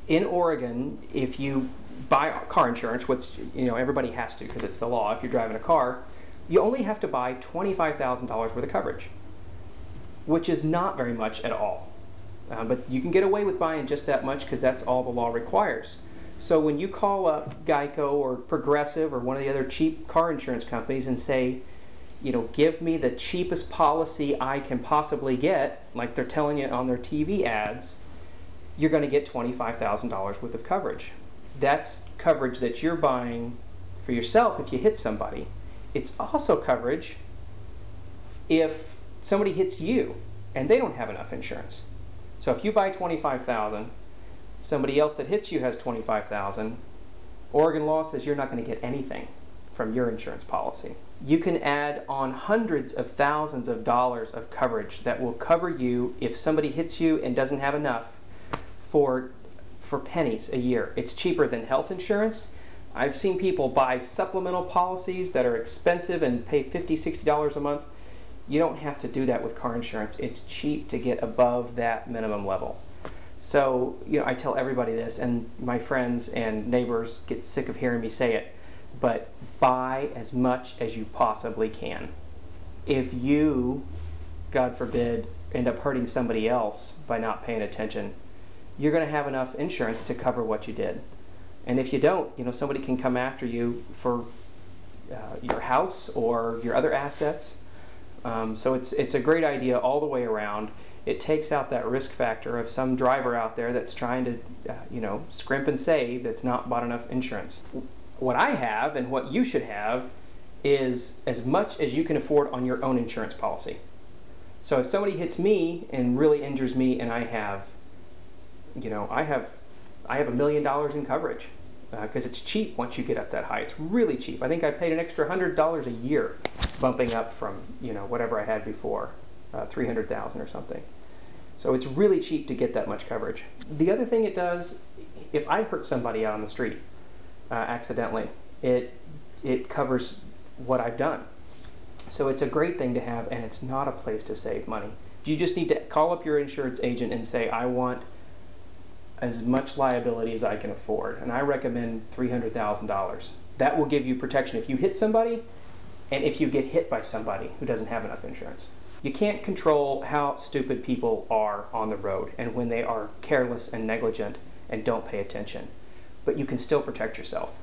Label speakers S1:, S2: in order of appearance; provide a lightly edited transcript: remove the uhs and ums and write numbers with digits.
S1: In Oregon, if you buy car insurance, which everybody has to because it's the law, if you're driving a car, you only have to buy $25,000 worth of coverage, which is not very much at all. But you can get away with buying just that much because that's all the law requires. So when you call up Geico or Progressive or one of the other cheap car insurance companies and say, give me the cheapest policy I can possibly get, like they're telling you on their TV ads, you're going to get $25,000 worth of coverage. That's coverage that you're buying for yourself if you hit somebody. It's also coverage if somebody hits you and they don't have enough insurance. So if you buy $25,000, somebody else that hits you has $25,000, Oregon law says you're not going to get anything from your insurance policy. You can add on hundreds of thousands of dollars of coverage that will cover you if somebody hits you and doesn't have enough for pennies a year. It's cheaper than health insurance. I've seen people buy supplemental policies that are expensive and pay $50, $60 a month. You don't have to do that with car insurance. It's cheap to get above that minimum level. So, I tell everybody this, and my friends and neighbors get sick of hearing me say it, but buy as much as you possibly can. If you, God forbid, end up hurting somebody else by not paying attention, you're going to have enough insurance to cover what you did. And if you don't, somebody can come after you for your house or your other assets. So it's a great idea all the way around. It takes out that risk factor of some driver out there that's trying to, scrimp and save, that's not bought enough insurance. What I have and what you should have is as much as you can afford on your own insurance policy. So if somebody hits me and really injures me, and I have $1 million in coverage because it's cheap once you get up that high. It's really cheap. I think I paid an extra $100 a year, bumping up from whatever I had before, $300,000 or something. So it's really cheap to get that much coverage. The other thing it does, if I hurt somebody out on the street accidentally, it covers what I've done. So it's a great thing to have, and it's not a place to save money. You just need to call up your insurance agent and say, I want as much liability as I can afford, and I recommend $300,000. That will give you protection if you hit somebody and if you get hit by somebody who doesn't have enough insurance. You can't control how stupid people are on the road and when they are careless and negligent and don't pay attention, but you can still protect yourself.